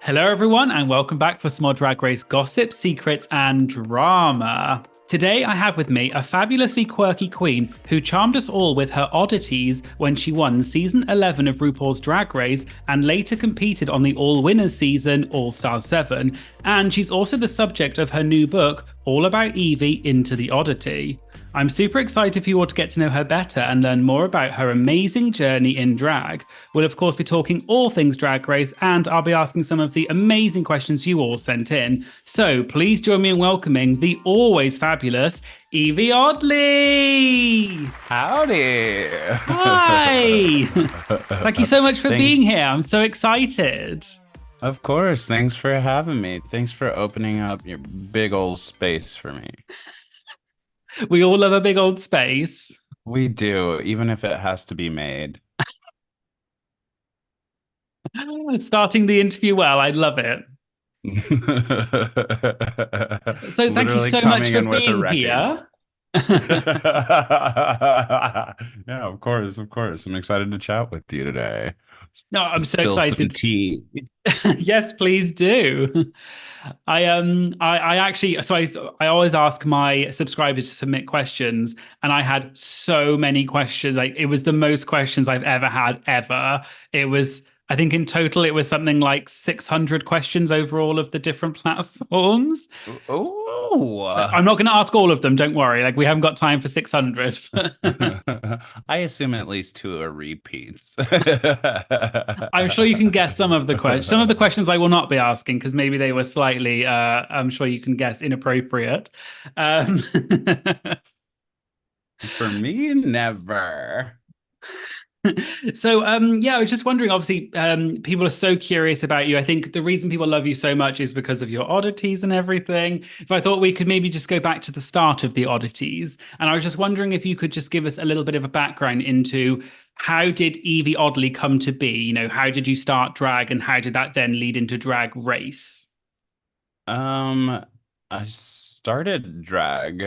Hello, everyone, and welcome back for some more Drag Race gossip, secrets, and drama. Today, I have with me a fabulously quirky queen who charmed us all with her oddities when she won season 11 of RuPaul's Drag Race and later competed on the All Winners season, All Stars 7. And she's also the subject of her new book, all about Yvie Into the Oddity. I'm super excited for you all to get to know her better and learn more about her amazing journey in drag. We'll, of course, be talking all things Drag Race, and I'll be asking some of the amazing questions you all sent in. So please join me in welcoming the always fabulous Yvie Oddly! Howdy! Hi! Thank you so much for being here. I'm so excited. Of course. Thanks for having me. Thanks for opening up your big old space for me. We all love a big old space. We do, even if it has to be made. Starting the interview well. I love it. So thank you so much for being here. Yeah, of course, of course. I'm excited to chat with you today. No, I'm so Spill some excited. tea. Yes, please do. I actually I always ask my subscribers to submit questions, and I had so many questions. Like, it was the most questions I've ever had ever. It was, I think in total it was something like 600 questions over all of the different platforms. Oh, So I'm not going to ask all of them, don't worry. Like, we haven't got time for 600. I assume at least two are repeats. I'm sure you can guess some of the questions. Some of the questions I will not be asking because maybe they were slightly, I'm sure you can guess, inappropriate. For me, never. Yeah, I was just wondering, obviously, people are so curious about you. I think the reason people love you so much is because of your oddities and everything. If I thought we could maybe just go back to the start of the oddities, and I was just wondering if you could just give us a little bit of a background into how did Yvie Oddly come to be? You know, how did you start drag, and how did that then lead into Drag Race? Um, I started drag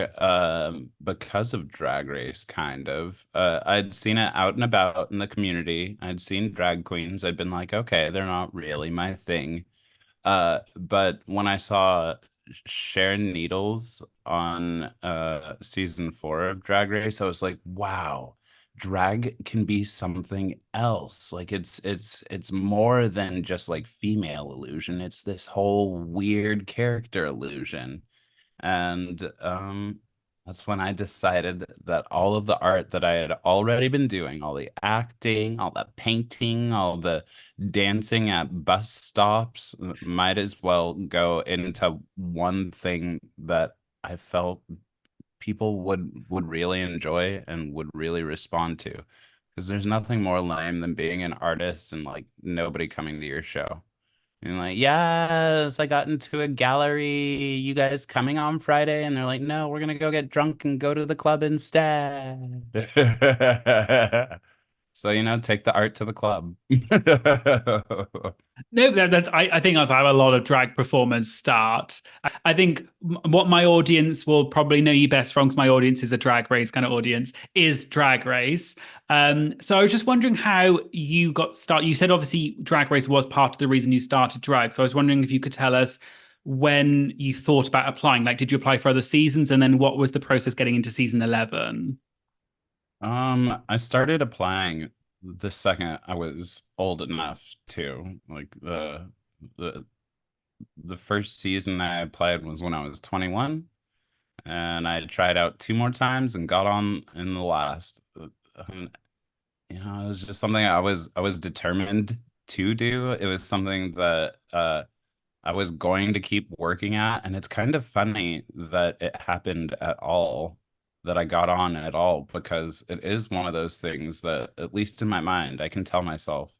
because of Drag Race, kind of. I'd seen it out and about in the community. I'd seen drag queens. I'd been like, okay, they're not really my thing. But when I saw Sharon Needles on season 4 of Drag Race, I was like, wow, drag can be something else. Like it's more than just like female illusion. It's this whole weird character illusion. And that's when I decided that all of the art that I had already been doing, all the acting, all the painting, all the dancing at bus stops, might as well go into one thing that I felt people would really enjoy and would really respond to. Because there's nothing more lame than being an artist and like nobody coming to your show. And like, yes, I got into a gallery. You guys coming on Friday? And they're like, no, we're gonna go get drunk and go to the club instead. So, take the art to the club. No, I think that's how a lot of drag performers start. I think what my audience will probably know you best from, because my audience is a Drag Race kind of audience, is Drag Race. So I was just wondering how you got started. You said obviously Drag Race was part of the reason you started drag. So I was wondering if you could tell us when you thought about applying. Like, did you apply for other seasons, and then what was the process getting into season 11? I started applying the second I was old enough to. Like the the first season I applied was when I was 21, and I tried out two more times and got on in the last. Um, it was just something I was determined to do. It was something that I was going to keep working at, and it's kind of funny that it happened at all, that I got on at all, because it is one of those things that, at least in my mind, I can tell myself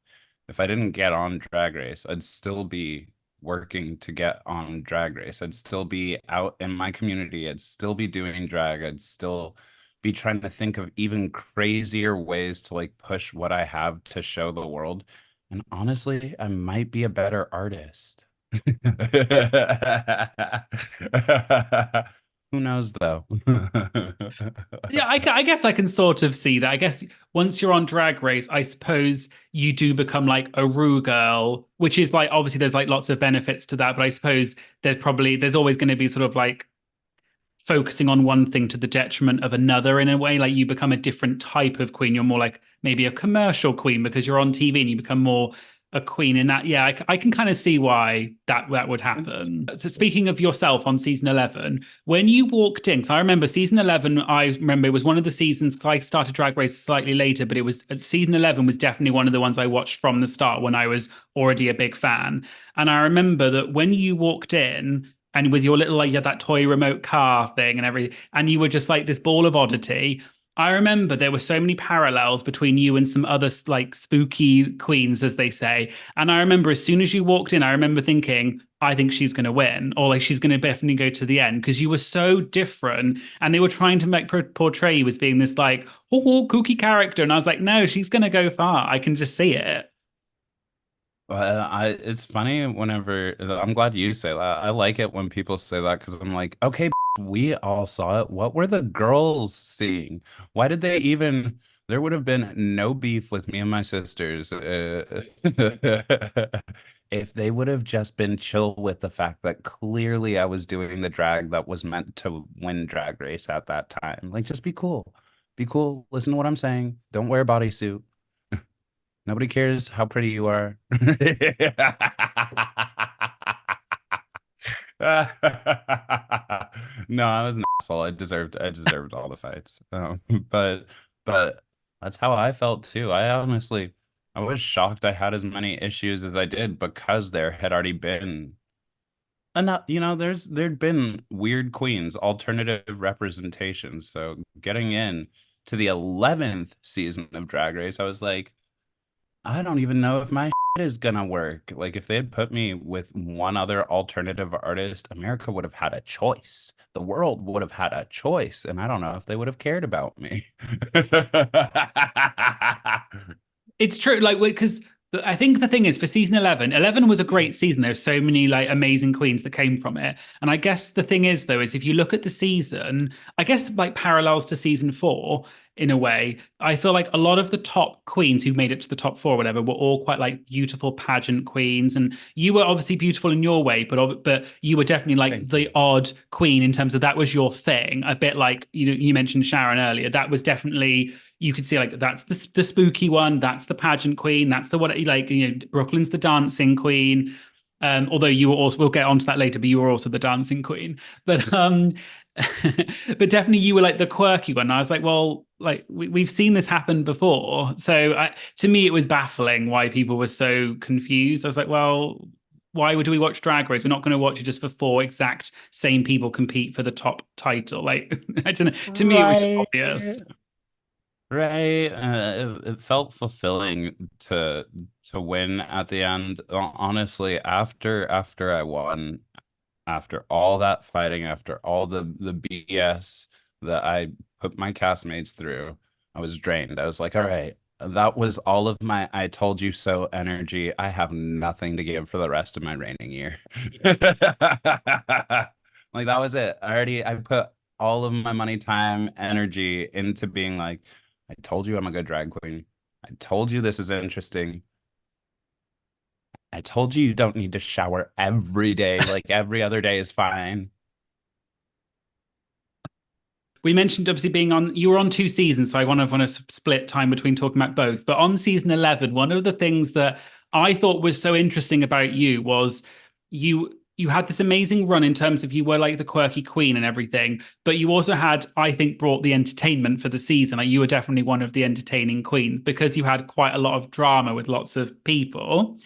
if I didn't get on Drag Race, I'd still be working to get on Drag Race. I'd still be out in my community. I'd still be doing drag. I'd still be trying to think of even crazier ways to like push what I have to show the world. And honestly, I might be a better artist. Who knows though? Yeah, I guess I can sort of see that. I guess once you're on Drag Race, I suppose you do become like a Ru girl, which is like obviously there's like lots of benefits to that, but I suppose there's always going to be sort of like focusing on one thing to the detriment of another in a way. Like you become a different type of queen. You're more like maybe a commercial queen because you're on TV and you become more a queen in that. Yeah, I can kind of see why that would It's happen. So speaking of yourself on season 11, when you walked in, because I remember season 11, I remember it was one of the seasons, because I started Drag Race slightly later, but it was season 11 was definitely one of the ones I watched from the start when I was already a big fan. And I remember that when you walked in, and with your little like you had that toy remote car thing and everything, and you were just like this ball of oddity. I remember there were so many parallels between you and some other like spooky queens, as they say. And I remember as soon as you walked in, I remember thinking, I think she's going to win, or like she's going to definitely go to the end because you were so different. And they were trying to make portray you as being this like, kooky character. And I was like, no, she's going to go far. I can just see it. it's funny whenever I'm glad you say that. I like it when people say that because I'm like, okay, we all saw it. What were the girls seeing? Why did they even? There would have been no beef with me and my sisters if they would have just been chill with the fact that clearly I was doing the drag that was meant to win Drag Race at that time. Like, just be cool. Be cool. Listen to what I'm saying. Don't wear a bodysuit. Nobody cares how pretty you are. No, I was an asshole. I deserved all the fights. But but that's how I felt too. I was shocked I had as many issues as I did because there had already been enough, there'd been weird queens, alternative representations. So getting in to the 11th season of Drag Race, I was like, I don't even know if my is gonna work. Like if they had put me with one other alternative artist, America would have had a choice. The world would have had a choice, and I don't know if they would have cared about me. It's true, like because I think the thing is for season 11, 11 was a great season. There's so many like amazing queens that came from it. And I guess the thing is though, is if you look at the season, I guess like parallels to season four in a way, I feel like a lot of the top queens who made it to the top four or whatever were all quite like beautiful pageant queens. And you were obviously beautiful in your way, but you were definitely like Thank the you. odd queen in terms of that was your thing. A bit like you mentioned Sharon earlier. That was definitely you could see like that's the spooky one, that's the pageant queen, that's the one like Brooklyn's the dancing queen. Although you were also we'll get onto that later, but you were also the dancing queen. But but definitely you were like the quirky one. I was like, well, like we've seen this happen before. So to me, it was baffling why people were so confused. I was like, well, why would we watch Drag Race? We're not going to watch it just for four exact same people compete for the top title. Like I don't know. To me, it was just Right. obvious. Right. It felt fulfilling to win at the end. Honestly, after I won, after all that fighting, after all the BS that I put my castmates through, I was drained. I was like, all right, that was all of my I told you so energy. I have nothing to give for the rest of my reigning year. Like that was it. I put all of my money, time, energy into being like, I told you I'm a good drag queen. I told you this is interesting. I told you you don't need to shower every day. Like every other day is fine. We mentioned obviously being on you were on two seasons, so I want to split time between talking about both. But on season 11, one of the things that I thought was so interesting about you was you had this amazing run in terms of you were like the quirky queen and everything, but you also had, I think, brought the entertainment for the season. Like you were definitely one of the entertaining queens because you had quite a lot of drama with lots of people.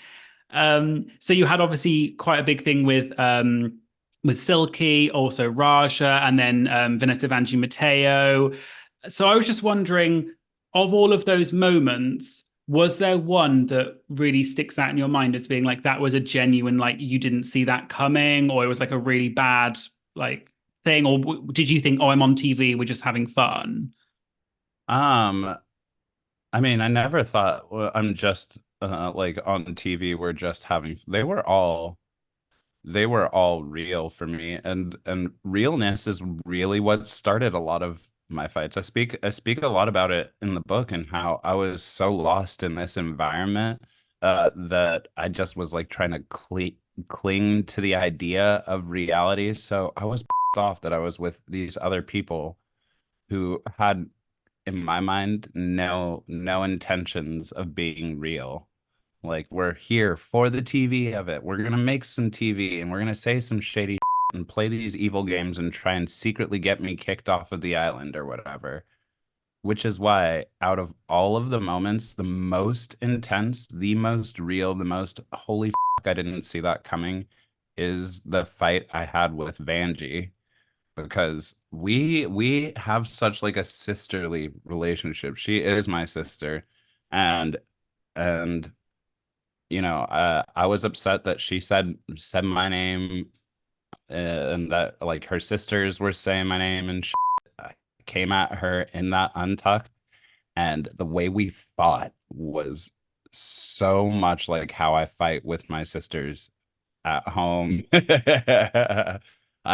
So you had obviously quite a big thing with Silky, also Raja, and then Vanessa Vanjie Mateo. So I was just wondering, of all of those moments, was there one that really sticks out in your mind as being like that was a genuine like you didn't see that coming, or it was like a really bad like thing, or did you think, oh, I'm on TV, we're just having fun? Um, I mean, I never thought, well, I'm just like on TV, we're just having, they were all. they were all real for me, and realness is really what started a lot of my fights. I speak a lot about it in the book and how I was so lost in this environment that I just was like trying to cling to the idea of reality. So I was off that I was with these other people who had, in my mind, no intentions of being real. Like, we're here for the TV of it. We're gonna make some TV and we're gonna say some shady and play these evil games and try and secretly get me kicked off of the island or whatever. Which is why, out of all of the moments, the most intense, the most real, the most holy I didn't see that coming is the fight I had with Vanjie, because we have such like a sisterly relationship. She is my sister, and and I was upset that she said my name, and that like her sisters were saying my name and shit. I came at her in that untucked, and the way we fought was so much like how I fight with my sisters at home.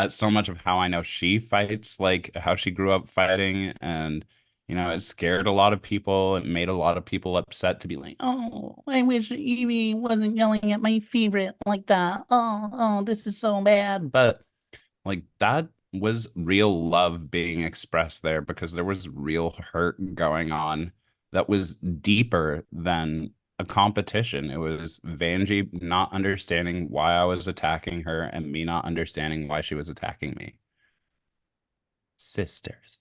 So much of how I know she fights, like how she grew up fighting, and it scared a lot of people. It made a lot of people upset to be like, "Oh, I wish Yvie wasn't yelling at my favorite like that. Oh, this is so bad." But like that was real love being expressed there, because there was real hurt going on that was deeper than a competition. It was Vanjie not understanding why I was attacking her and me not understanding why she was attacking me. Sisters.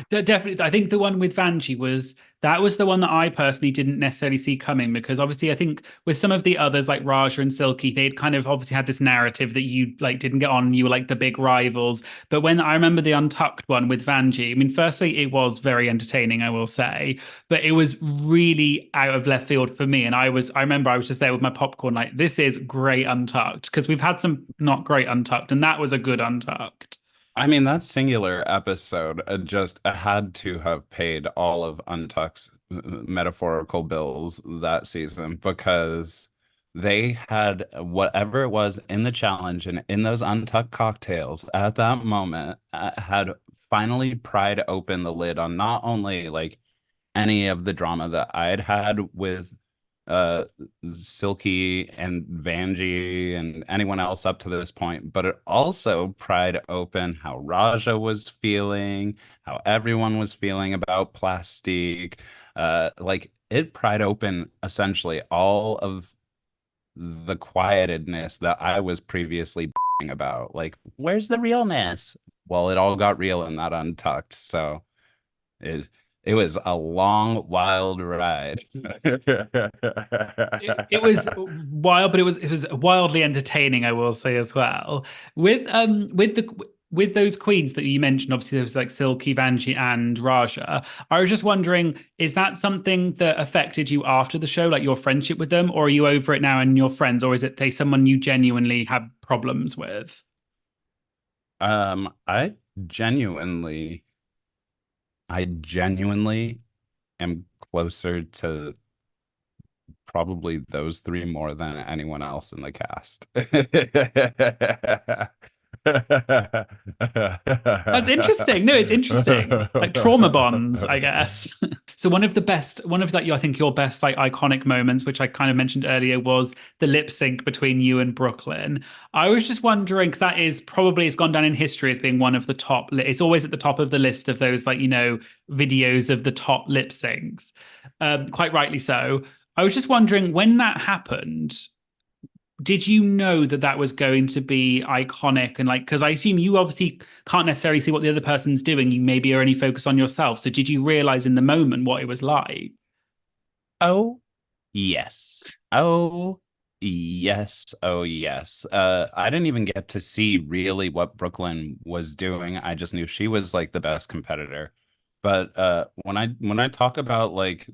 Definitely, I think the one with Vanjie was the one that I personally didn't necessarily see coming, because obviously I think with some of the others like Raja and Silky, they'd kind of obviously had this narrative that you like didn't get on, and you were like the big rivals. But when I remember the Untucked one with Vanjie, I mean, firstly it was very entertaining, I will say, but it was really out of left field for me. And I remember I was just there with my popcorn, like this is great Untucked, because we've had some not great Untucked, and that was a good Untucked. I mean, that singular episode just had to have paid all of Untuck's metaphorical bills that season, because they had whatever it was in the challenge and in those Untucked cocktails at that moment, had finally pried open the lid on not only like any of the drama that I'd had with uh Silky and Vanjie and anyone else up to this point, but it also pried open how Raja was feeling, how everyone was feeling about Plastique. Like it pried open essentially all of the quietedness that I was previously about. Like, where's the realness? Well, it all got real in that Untucked. So it it was a long, wild ride. It was wild, but it was wildly entertaining, I will say as well. With those queens that you mentioned, obviously there was like Silky, Vanjie, and Raja. I was just wondering, is that something that affected you after the show, like your friendship with them, or are you over it now and you're friends, or is it they someone you genuinely have problems with? I genuinely, I genuinely am closer to probably those three more than anyone else in the cast. That's interesting. No, it's interesting. Like trauma bonds, I guess. So one of like I think your best like iconic moments, which I kind of mentioned earlier, was the lip sync between you and Brooklyn. I was just wondering, because that is probably it's gone down in history as being one of the top. It's always at the top of the list of those like videos of the top lip syncs. Quite rightly so. I was just wondering when that happened, did you know that that was going to be iconic? And like, because I assume you obviously can't necessarily see what the other person's doing, you maybe are only focused on yourself, so did you realize in the moment what it was like? Oh, yes. Oh, yes. Oh, yes. I didn't even get to see really what Brooklyn was doing. I just knew she was like the best competitor. But when I talk about like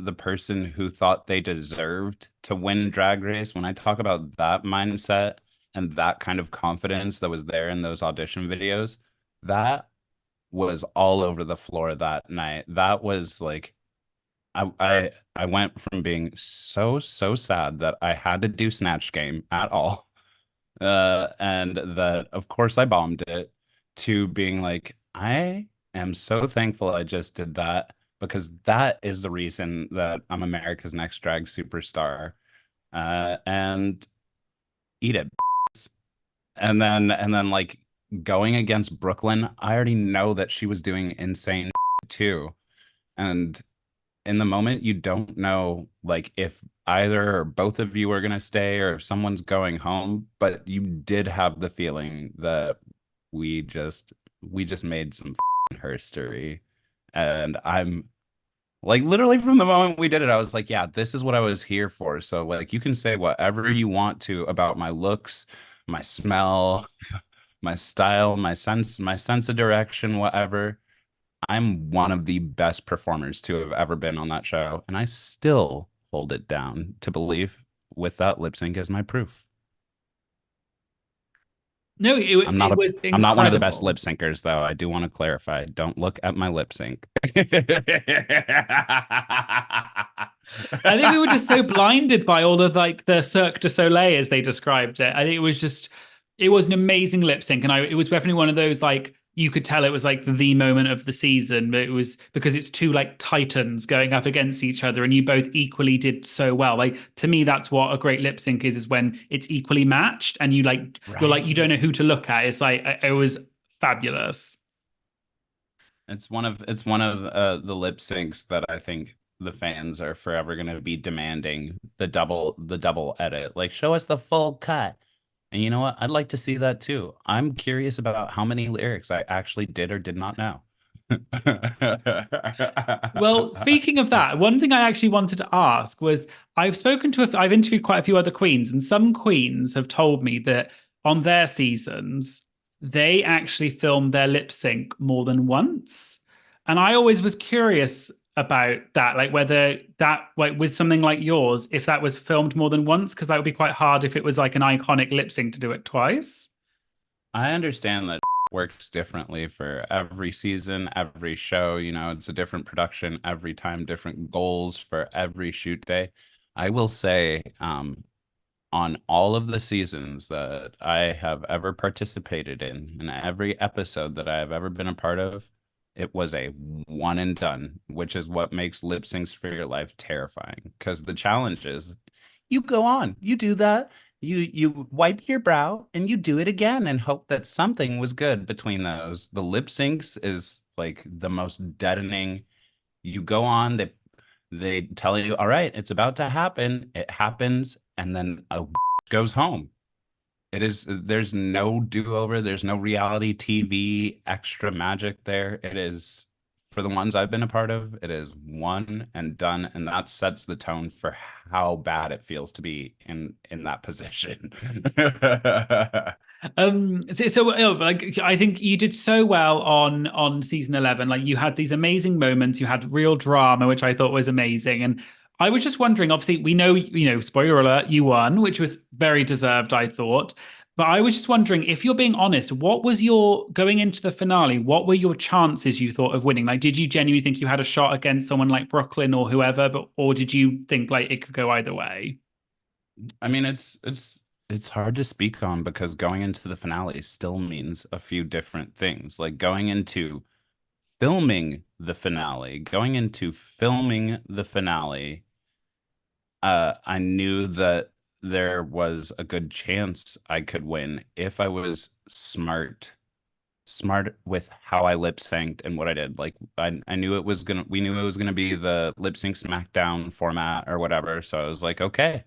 the person who thought they deserved to win Drag Race, when I talk about that mindset and that kind of confidence that was there in those audition videos, that was all over the floor that night. That was like I went from being so sad that I had to do Snatch Game at all, and that of course I bombed it, to being like, I am so thankful I just did that because that is the reason that I'm America's Next Drag Superstar. And eat it. And then like going against Brooklyn, I already know that she was doing insane too. And in the moment, you don't know like if either or both of you are gonna stay or if someone's going home, but you did have the feeling that we just made some herstory. And I'm like literally from the moment we did it, I was like, yeah, this is what I was here for. So like you can say whatever you want to about my looks, my smell, my style, my sense of direction, whatever. I'm one of the best performers to have ever been on that show, and I still hold it down to believe with that lip sync as my proof. No, it, I'm not it a was I'm not one of the best incredible. lip syncers though. I do want to clarify. Don't look at my lip sync. I think we were just so blinded by all of like the Cirque du Soleil as they described it. I think it was an amazing lip sync, and it was definitely one of those like you could tell it was like the moment of the season, but it was because it's two like titans going up against each other, and you both equally did so well. Like to me, that's what a great lip sync is when it's equally matched, and you're like you don't Right. know who to look at. It's like it was fabulous. It's one of the lip syncs that I think the fans are forever going to be demanding the double edit. Like show us the full cut. And you know what? I'd like to see that too. I'm curious about how many lyrics I actually did or did not know. Well, speaking of that, one thing I actually wanted to ask was I've interviewed quite a few other queens, and some queens have told me that on their seasons, they actually filmed their lip sync more than once. And I always was curious about that, like whether that, like with something like yours, if that was filmed more than once, because that would be quite hard if it was like an iconic lip sync to do it twice. I understand that works differently for every season, every show. It's a different production every time, different goals for every shoot day. I will say, on all of the seasons that I have ever participated in every episode that I have ever been a part of, it was a one and done, which is what makes lip syncs for your life terrifying. Because the challenge is you go on, you do that, you wipe your brow and you do it again and hope that something was good between those. The lip syncs is like the most deadening. You go on, they tell you, all right, it's about to happen. It happens, and then a goes home. There's no do-over, there's no reality TV extra magic there. It is, for the ones I've been a part of, it is one and done, and that sets the tone for how bad it feels to be in that position. Like I think you did so well on season 11. Like you had these amazing moments, you had real drama, which I thought was amazing. And I was just wondering, obviously, we know, spoiler alert, you won, which was very deserved, I thought. But I was just wondering, if you're being honest, what was your going into the finale? What were your chances you thought of winning? Like, did you genuinely think you had a shot against someone like Brooklyn or whoever, or did you think like it could go either way? I mean, it's hard to speak on because going into the finale still means a few different things. Like going into filming the finale, I knew that there was a good chance I could win if I was smart with how I lip synced and what I did. Like I knew we knew it was gonna be the lip sync SmackDown format or whatever. So I was like, okay,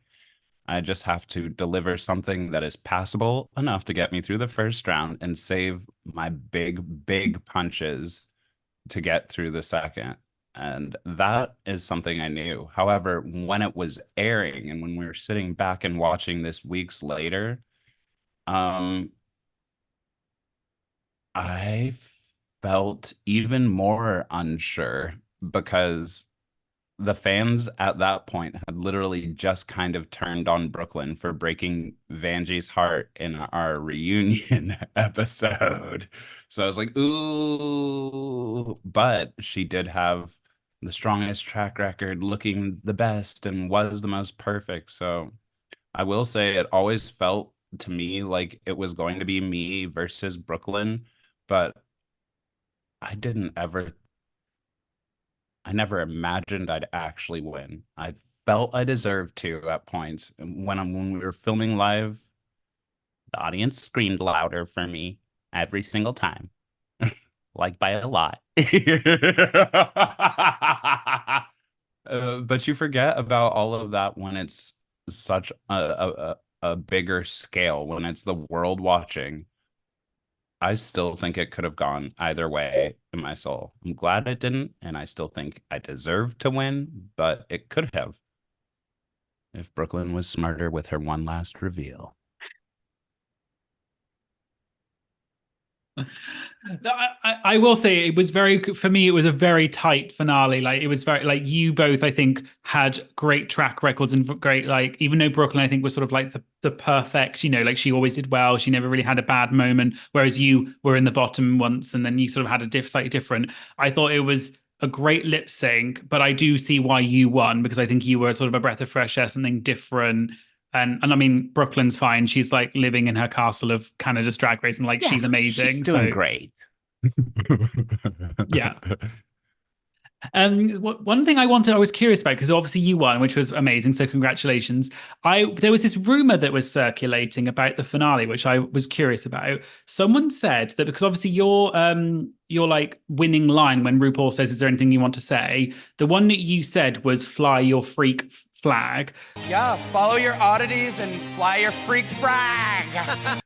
I just have to deliver something that is passable enough to get me through the first round and save my big punches to get through the second. And that is something I knew. However, when it was airing and when we were sitting back and watching this weeks later, um, I felt even more unsure because the fans at that point had literally just kind of turned on Brooklyn for breaking Vanjie's heart in our reunion episode. So I was like, ooh, but she did have the strongest track record, looking the best, and was the most perfect. So I will say it always felt to me like it was going to be me versus Brooklyn, but I didn't ever, I never imagined I'd actually win. I felt I deserved to at points. And when we were filming live, the audience screamed louder for me every single time, like by a lot. But you forget about all of that when it's such a bigger scale, when it's the world watching. I still think it could have gone either way in my soul. I'm glad it didn't, and I still think I deserved to win, but it could have if Brooklyn was smarter with her one last reveal. No, I will say it was very, for me, it was a very tight finale. Like it was very, like you both, I think, had great track records and great, like, even though Brooklyn, I think, was sort of like the perfect, like she always did well. She never really had a bad moment. Whereas you were in the bottom once and then you sort of had a slightly different. I thought it was a great lip sync, but I do see why you won because I think you were sort of a breath of fresh air, something different. And I mean, Brooklyn's fine. She's like living in her castle of Canada's Drag Race, and like Yeah, she's she's amazing. doing So great. yeah. One thing I was curious about because obviously you won, which was amazing. So congratulations. There was this rumor that was circulating about the finale, which I was curious about. Someone said that because obviously your like winning line when RuPaul says, "Is there anything you want to say?" The one that you said was "Fly your freak flag." Yeah, follow your oddities and fly your freak frag.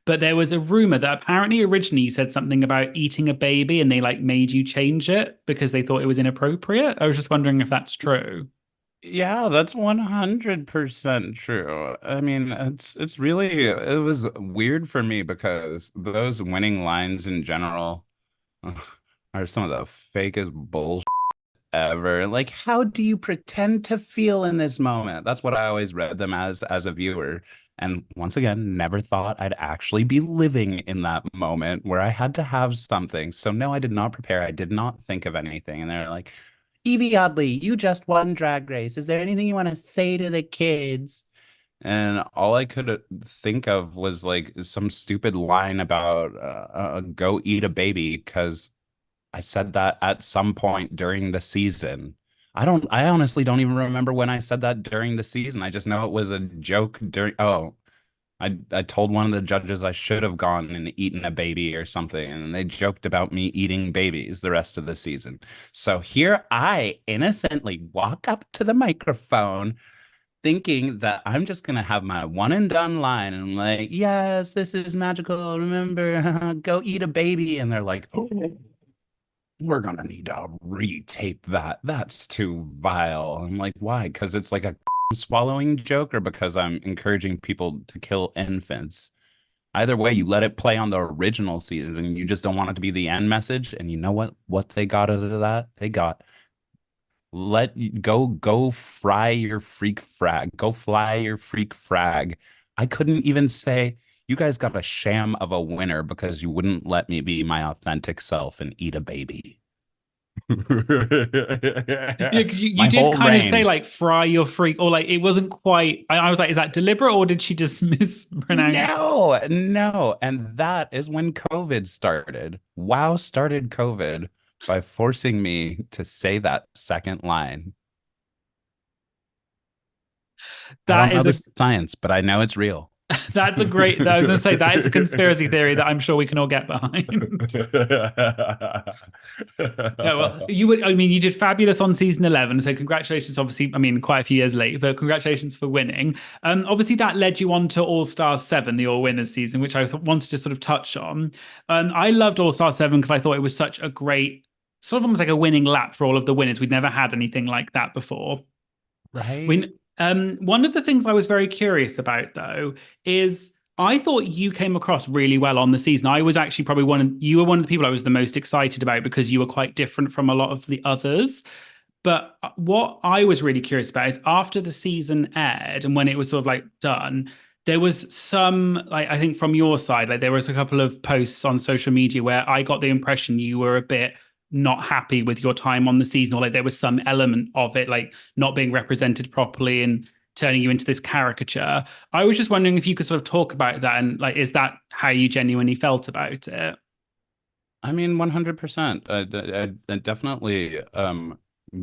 But there was a rumor that apparently originally you said something about eating a baby and they like made you change it because they thought it was inappropriate. I was just wondering if that's true. Yeah, that's 100% true. I mean, it's really it was weird for me because those winning lines in general are some of the fakest bullshit ever. Like, how do you pretend to feel in this moment? That's what I always read them as a viewer. And once again, never thought I'd actually be living in that moment where I had to have something. So no, I did not prepare. I did not think of anything. And they're like, Yvie Oddly, you just won Drag Race. Is there anything you want to say to the kids? And all I could think of was like some stupid line about go eat a baby because I said that at some point during the season. I honestly don't even remember when I said that during the season. I just know it was a joke during, oh, I told one of the judges I should have gone and eaten a baby or something, and they joked about me eating babies the rest of the season. So here I innocently walk up to the microphone thinking that I'm just gonna have my one and done line, and I'm like, yes, this is magical. Remember, go eat a baby. And they're like, oh, we're gonna need to retape that. That's too vile. I'm like, why? Because it's like a swallowing joke, or because I'm encouraging people to kill infants. Either way, you let it play on the original season, and you just don't want it to be the end message. And you know what? What they got out of that? They got go fry your freak frag. Go fly your freak frag. I couldn't even say you guys got a sham of a winner because you wouldn't let me be my authentic self and eat a baby. Yeah, because you My did whole kind of say reign. like "fry your freak" or like it wasn't quite. I was like, is that deliberate or did she just mispronounce? No, no. And that is when COVID started. WoW started COVID by forcing me to say that second line. I That don't know is a the science, but I know it's real. that's a great. I was going to say that is a conspiracy theory that I'm sure we can all get behind. Yeah, well, you would. I mean, you did fabulous on season 11. So congratulations. Obviously, I mean, quite a few years late, but congratulations for winning. Obviously, that led you on to All Stars 7, the All Winners season, which I wanted to sort of touch on. I loved All Stars 7 because I thought it was such a great, sort of almost like a winning lap for all of the winners. We'd never had anything like that before. Right? When one of the things I was very curious about though is I thought you came across really well on the season. I was actually probably you were one of the people I was the most excited about because you were quite different from a lot of the others. But what I was really curious about is after the season aired and when it was sort of like done, there was some like I think from your side, like there was a couple of posts on social media where I got the impression you were a bit not happy with your time on the season, or like there was some element of it like not being represented properly and turning you into this caricature. I was just wondering if you could sort of talk about that, and like, is that how you genuinely felt about it? I mean, 100%. I definitely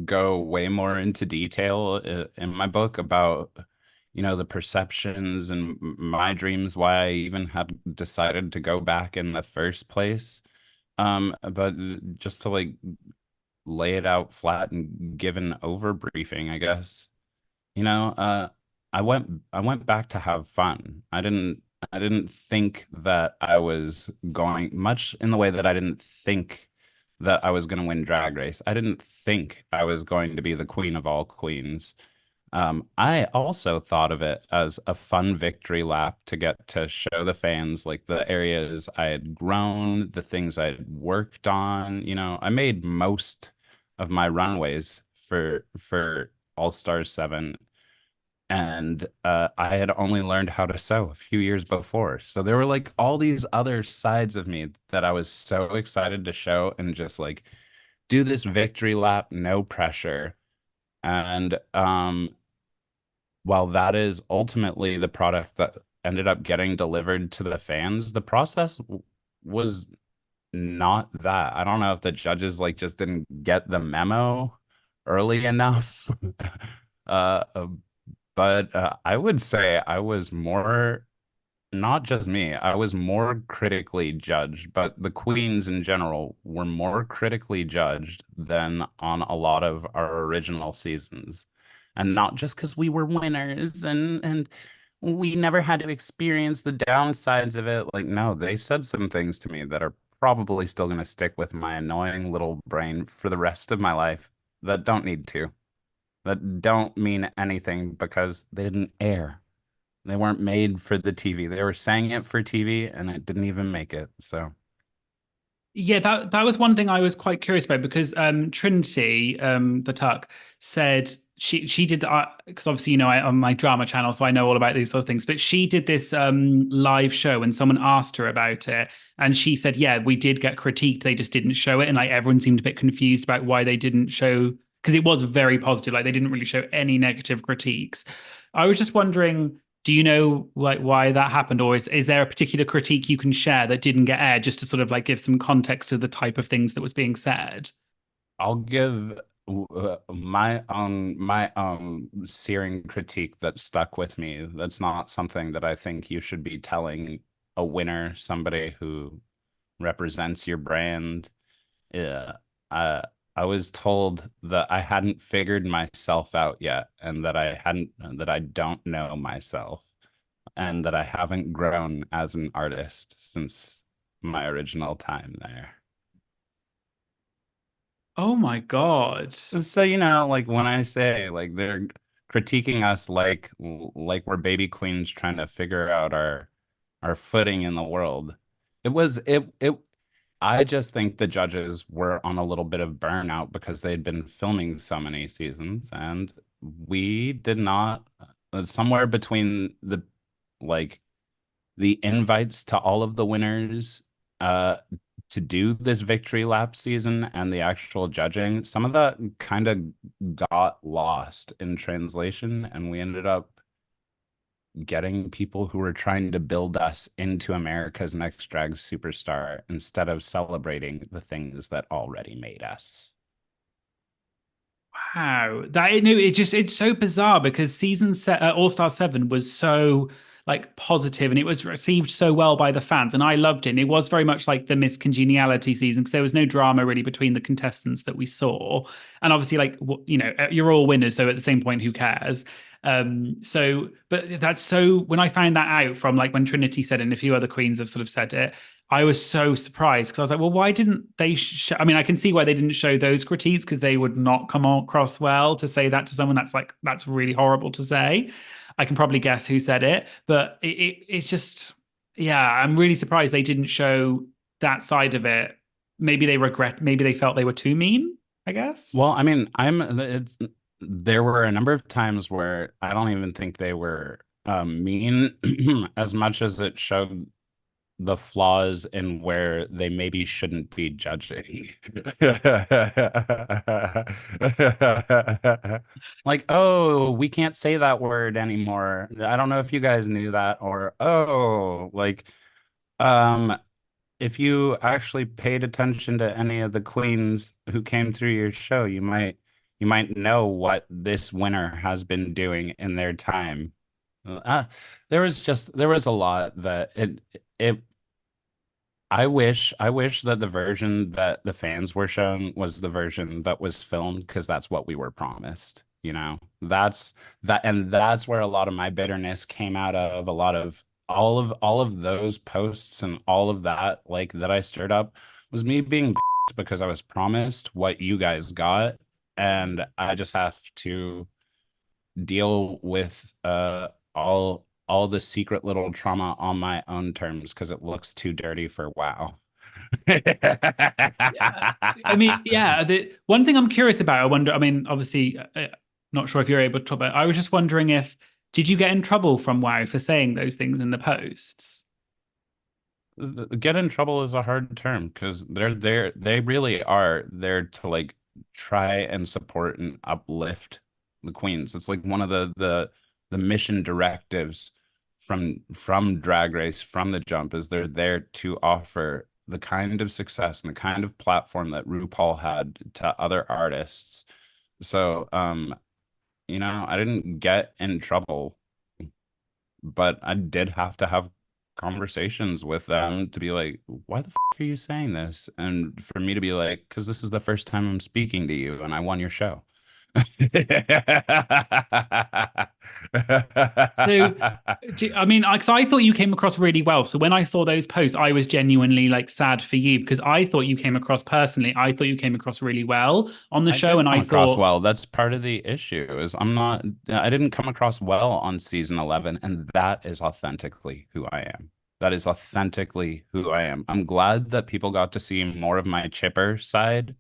go way more into detail in my book about, the perceptions and my dreams, why I even had decided to go back in the first place. But just to like lay it out flat and give an overbriefing, I guess. You know, uh, I went back to have fun. I didn't think that I was going much in the way that I didn't think that I was going to win Drag Race. I didn't think I was going to be the queen of all queens. I also thought of it as a fun victory lap to get to show the fans like the areas I had grown, the things I had worked on. I made most of my runways for All Stars 7, and I had only learned how to sew a few years before. So there were like all these other sides of me that I was so excited to show and just like do this victory lap, no pressure. And while that is ultimately the product that ended up getting delivered to the fans, the process was not that. I don't know if the judges like just didn't get the memo early enough. uh, but I would say I was more, not just me, I was more critically judged, but the queens in general were more critically judged than on a lot of our original seasons. And not just because we were winners and we never had to experience the downsides of it. Like, no, they said some things to me that are probably still going to stick with my annoying little brain for the rest of my life that don't need to, that don't mean anything because they didn't air. They weren't made for the TV. They were saying it for TV and it didn't even make it. So, Yeah, that was one thing I was quite curious about, because Trinity, the Tuck, said she did, because obviously I on my drama channel, so I know all about these sort of things. But she did this live show, and someone asked her about it, and she said, "Yeah, we did get critiqued. They just didn't show it." And like everyone seemed a bit confused about why they didn't show, because it was very positive. Like they didn't really show any negative critiques. I was just wondering, do you know like why that happened, or is there a particular critique you can share that didn't get aired, just to sort of like give some context to the type of things that was being said? I'll give my own searing critique that stuck with me. That's not something that I think you should be telling a winner, somebody who represents your brand. Yeah, I I was told that I hadn't figured myself out yet, and that I don't know myself, and that I haven't grown as an artist since my original time there. Oh my God. So, like when I say like they're critiquing us like we're baby queens trying to figure out our footing in the world. It I just think the judges were on a little bit of burnout because they'd been filming so many seasons, and we did not, somewhere between like the invites to all of the winners uh to do this victory lap season and the actual judging, some of that kind of got lost in translation, and we ended up getting people who were trying to build us into America's Next Drag Superstar instead of celebrating the things that already made us. Wow, that no, it's so bizarre, because All Star 7 was so like positive, and it was received so well by the fans, and I loved it. And it was very much like the Miss Congeniality season, because there was no drama really between the contestants that we saw, and obviously like you're all winners, so at the same point, who cares? But that's so, when I found that out from like when Trinity said it and a few other queens have sort of said it, I was so surprised, because I was like, well, why didn't they I mean, I can see why they didn't show those critiques, because they would not come across well to say that to someone. That's really horrible to say. I can probably guess who said it, but it's just, yeah, I'm really surprised they didn't show that side of it. Maybe they felt they were too mean, I guess. Well, I mean, there were a number of times where I don't even think they were mean as much as it showed the flaws in where they maybe shouldn't be judging. Like, oh, we can't say that word anymore. I don't know if you guys knew that, or oh, like, um, if you actually paid attention to any of the queens who came through your show, you might know what this winner has been doing in their time. There was a lot that it I wish that the version that the fans were shown was the version that was filmed, because that's what we were promised, you know. That's where a lot of my bitterness came out of. A lot of all of those posts and all of that, like, that I stirred up, was me being because I was promised what you guys got, and I just have to deal with all the secret little trauma on my own terms, because it looks too dirty for WoW. Yeah. I mean, yeah, the one thing I'm curious about, I wonder, I mean, obviously, not sure if you're able to talk about it. I was just wondering if, did you get in trouble from WoW for saying those things in the posts? Get in trouble is a hard term, because they really are there to, like, try and support and uplift the queens. It's like one of the mission directives from Drag Race, from the jump, is they're there to offer the kind of success and the kind of platform that RuPaul had to other artists. So, I didn't get in trouble, but I did have to have conversations with them to be like, why the are you saying this? And for me to be like, because this is the first time I'm speaking to you and I won your show. So, I mean, because I thought you came across really well. So when I saw those posts, I was genuinely like sad for you, because I thought you came across personally. I thought you came across really well on the I show, did and come I across thought, well. That's part of the issue, is I didn't come across well on season 11, and that is authentically who I am. That is authentically who I am. I'm glad that people got to see more of my chipper side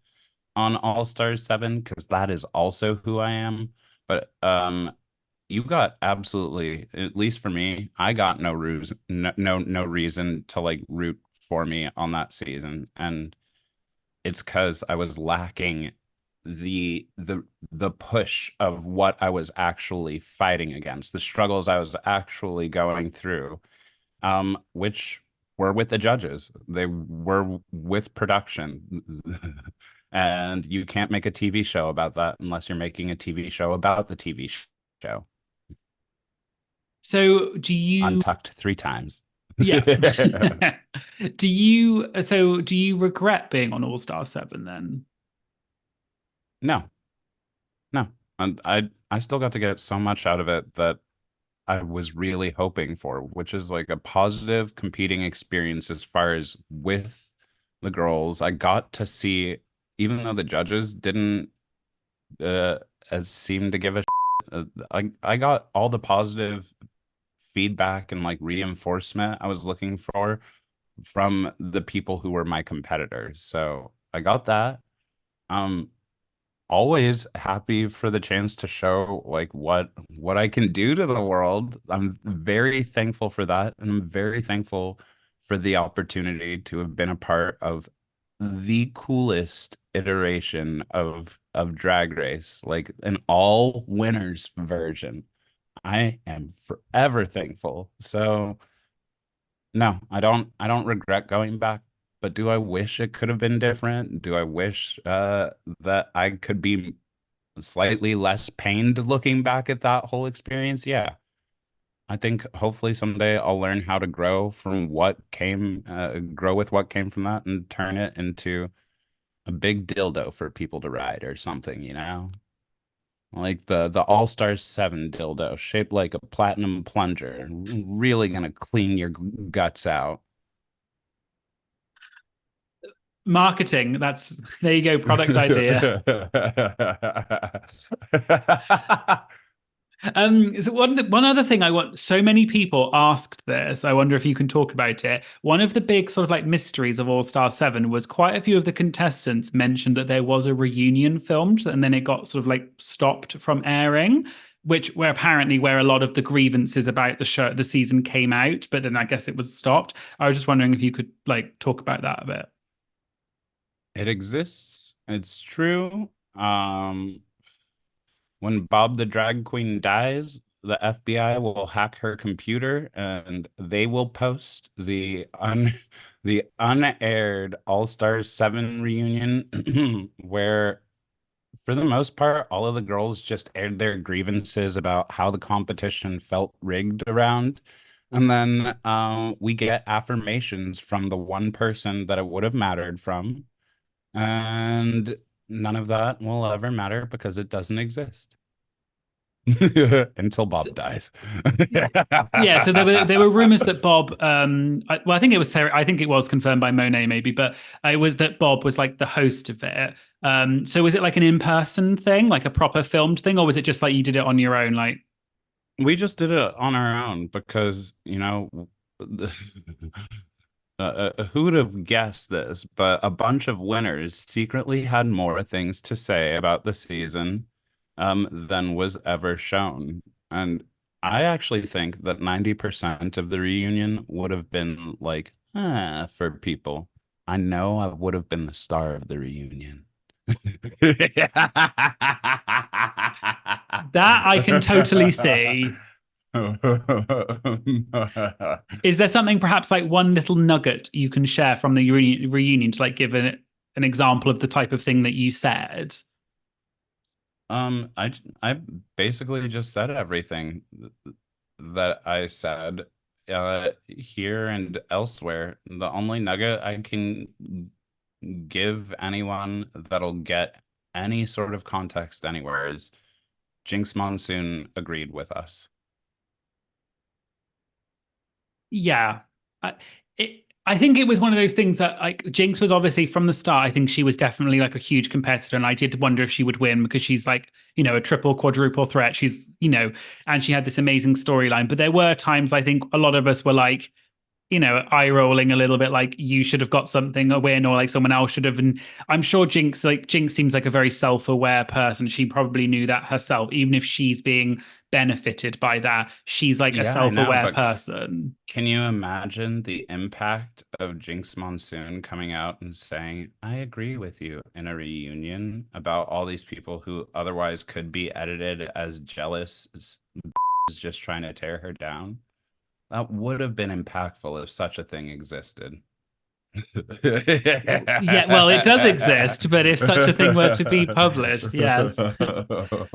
on All Stars 7, because that is also who I am. But you got absolutely, at least for me, I got no reason to, like, root for me on that season, and it's because I was lacking the push of what I was actually fighting against, the struggles I was actually going through, which were with the judges. They were with production. And you can't make a TV show about that unless you're making a TV show about the TV show. so do you? Untucked 3 times. Yeah. Do you regret being on All Star 7 then? No, no. And I still got to get so much out of it that I was really hoping for, which is like a positive competing experience as far as with the girls. I got to see, even though the judges didn't as seem to give a I got all the positive feedback and, like, reinforcement I was looking for from the people who were my competitors. So I got that. Um, Always happy for the chance to show, like, what I can do to the world. I'm very thankful for that, and I'm very thankful for the opportunity to have been a part of the coolest iteration of Drag Race, like an all winners version. I am forever thankful. So no, I don't regret going back, but do I wish it could have been different? Do I wish that I could be slightly less pained looking back at that whole experience? Yeah. I think hopefully someday I'll learn how to grow with what came from that, and turn it into a big dildo for people to ride or something, you know? Like the All Stars 7 dildo, shaped like a platinum plunger. Really gonna clean your guts out. Marketing. That's there you go, product idea. So one other thing I want, so many people asked this. I wonder if you can talk about it. One of the big sort of like mysteries of All Star 7 was quite a few of the contestants mentioned that there was a reunion filmed and then it got sort of like stopped from airing. where apparently where a lot of the grievances about the season came out, but then I guess it was stopped. I was just wondering if you could like talk about that a bit. It exists. It's true. When Bob the drag queen dies, the FBI will hack her computer and they will post the unaired All Stars 7 reunion where for the most part all of the girls just aired their grievances about how the competition felt rigged around. And then we get affirmations from the one person that it would have mattered from. And none of that will ever matter because it doesn't exist until So, Bob dies. yeah, so there were rumors that Bob, I think it was Sarah, I think it was confirmed by Monet maybe, but it was that Bob was like the host of it. So was it like an in-person thing, like a proper filmed thing, or was it just like you did it on your own? Like, We just did it on our own because, who would have guessed this? But a bunch of winners secretly had more things to say about the season than was ever shown. And I actually think that 90% of the reunion would have been like, for people. I know I would have been the star of the reunion. that I can totally see. Is there something perhaps like one little nugget you can share from the reunion to like give an example of the type of thing that you said? I basically just said everything that I said here and elsewhere. The only nugget I can give anyone that'll get any sort of context anywhere is Jinx Monsoon agreed with us. Yeah. I think it was one of those things that like Jinx was obviously from the start. I think she was definitely like a huge competitor, and I did wonder if she would win because she's like, a triple, quadruple threat. She's, and she had this amazing storyline. But there were times I think a lot of us were like, eye rolling a little bit, like you should have got something a win, or like someone else should have. And I'm sure Jinx seems like a very self-aware person. She probably knew that herself, even if she's being benefited by that. She's like a Yeah, I know, self-aware but person. can you imagine the impact of Jinx Monsoon coming out and saying, I agree with you in a reunion about all these people who otherwise could be edited as jealous, just trying to tear her down? That would have been impactful if such a thing existed. Yeah, well, it does exist, but if such a thing were to be published, yes. But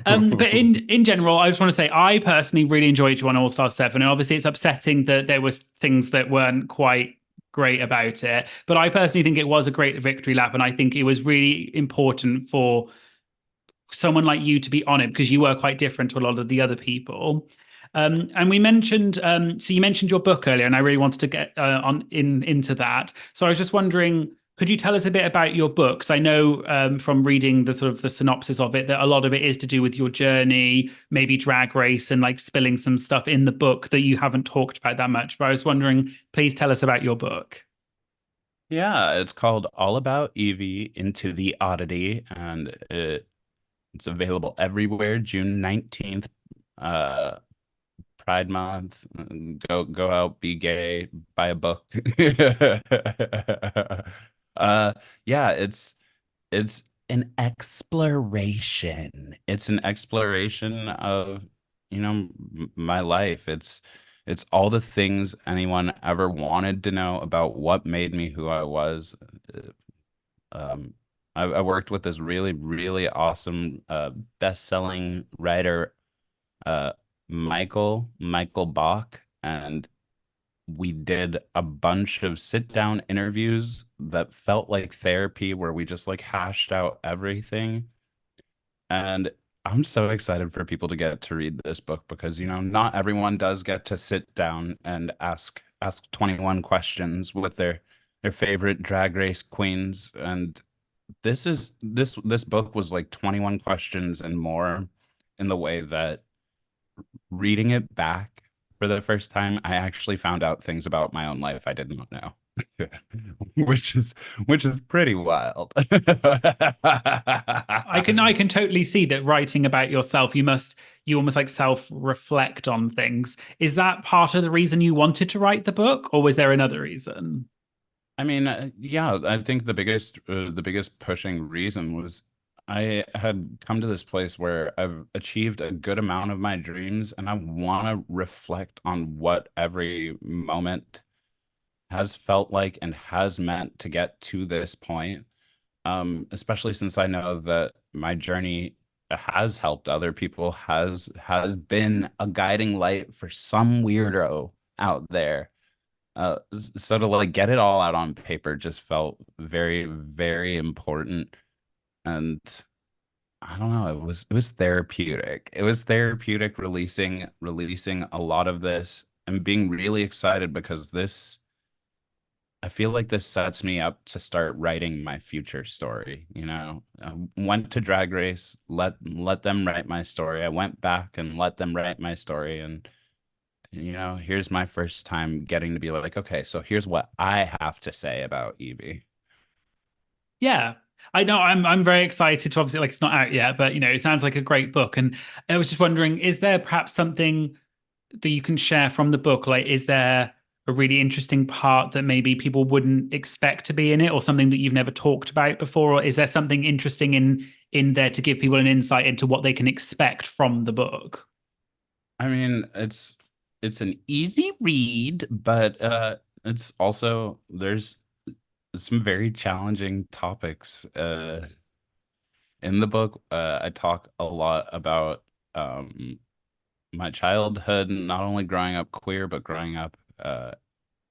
in general, I just want to say I personally really enjoyed you on All Star 7, and obviously it's upsetting that there was things that weren't quite great about it. But I personally think it was a great victory lap, and I think it was really important for someone like you to be on it because you were quite different to a lot of the other people. And we mentioned, so you mentioned your book earlier, and I really wanted to get into that. So I was just wondering, could you tell us a bit about your book? Because I know from reading the sort of the synopsis of it that a lot of it is to do with your journey, maybe Drag Race, and like spilling some stuff in the book that you haven't talked about that much. But I was wondering, please tell us about your book. Yeah, it's called All About Yvie Into the Oddity, and it's available everywhere. June 19th. Pride Month. Go out, be gay, buy a book. Yeah, it's an exploration. It's an exploration of, my life. It's all the things anyone ever wanted to know about what made me who I was. I worked with this really, really awesome best-selling writer, uh, Michael Bach, and we did a bunch of sit-down interviews that felt like therapy, where we just like hashed out everything. And I'm so excited for people to get to read this book because, not everyone does get to sit down and ask 21 questions with their favorite drag race queens. And this book was like 21 questions and more, in the way that reading it back for the first time, I actually found out things about my own life I did not know. which is pretty wild. I can totally see that writing about yourself, you almost like self-reflect on things. Is that part of the reason you wanted to write the book, or was there another reason? I mean, yeah, I think the biggest pushing reason was I had come to this place where I've achieved a good amount of my dreams, and I want to reflect on what every moment has felt like and has meant to get to this point. Especially since I know that my journey has helped other people, has been a guiding light for some weirdo out there. So to like get it all out on paper just felt very, very important. And I don't know, it was therapeutic. It was therapeutic releasing a lot of this and being really excited because this I feel like this sets me up to start writing my future story, you know. I went to Drag Race, let them write my story. I went back and let them write my story, and you know, here's my first time getting to be like, okay, so here's what I have to say about Yvie. Yeah. I know I'm very excited to obviously like it's not out yet, but it sounds like a great book. And I was just wondering, is there perhaps something that you can share from the book? Like, is there a really interesting part that maybe people wouldn't expect to be in it, or something that you've never talked about before? Or is there something interesting in there to give people an insight into what they can expect from the book? I mean, it's an easy read, but it's also there's some very challenging topics in the book. I talk a lot about my childhood, not only growing up queer, but growing up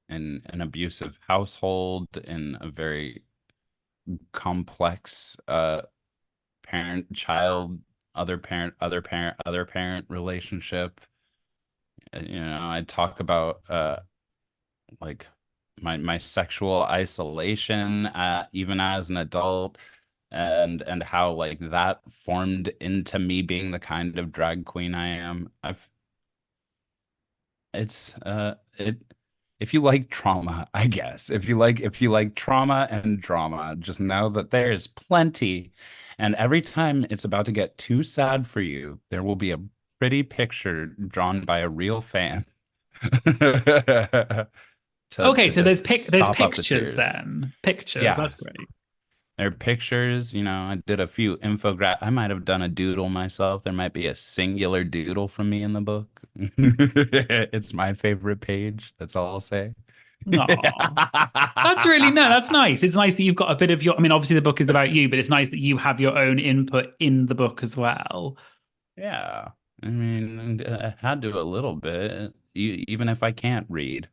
in an abusive household, in a very complex parent child, other parent relationship. You know, I talk about like my sexual isolation even as an adult, and how like that formed into me being the kind of drag queen I am. I've it's it If you like trauma, I guess. If you like trauma and drama, just know that there is plenty. And every time it's about to get too sad for you, there will be a pretty picture drawn by a real fan Okay, to so there's just there's sop up the pictures tears. then. Pictures, Yeah. that's great. There are pictures, you know, I did a few infograph. I might have done a doodle myself. There might be a singular doodle from me in the book. It's my favorite page. That's all I'll say. Aw. That's really no, that's nice. It's nice that you've got a bit of your, I mean, obviously the book is about you, but it's nice that you have your own input in the book as well. Yeah. I mean, I had to a little bit, even if I can't read.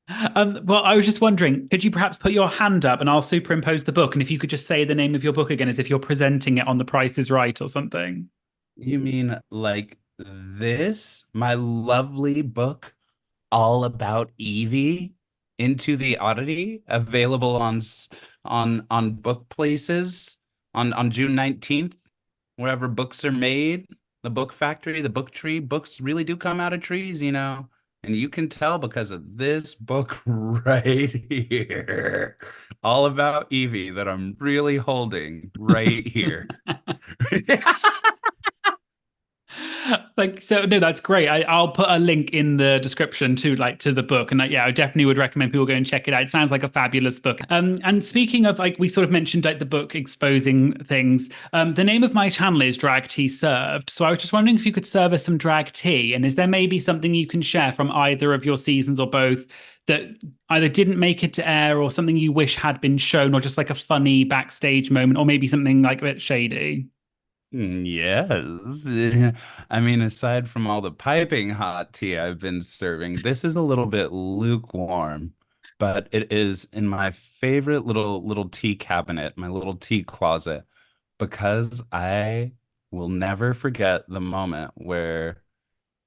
Well, I was just wondering, could you perhaps put your hand up and I'll superimpose the book? And if you could just say the name of your book again as if you're presenting it on The Price is Right or something. You mean like this, my lovely book all about Evie into the Oddity, available on book places on June 19th, wherever books are made, the book factory, the book tree. Books really do come out of trees, you know. And you can tell because of this book right here, all about Evie, that I'm really holding right here. Like, so no, that's great. I'll put a link in the description to the book, and yeah, I definitely would recommend people go and check it out. It sounds like a fabulous book. And speaking of, like, we sort of mentioned like the book exposing things. The name of my channel is Drag Tea Served, so I was just wondering if you could serve us some drag tea, and is there maybe something you can share from either of your seasons or both that either didn't make it to air or something you wish had been shown, or just like a funny backstage moment, or maybe something like a bit shady? Yes. I mean, aside from all the piping hot tea I've been serving, this is a little bit lukewarm, but it is in my favorite little tea cabinet, my little tea closet, because I will never forget the moment where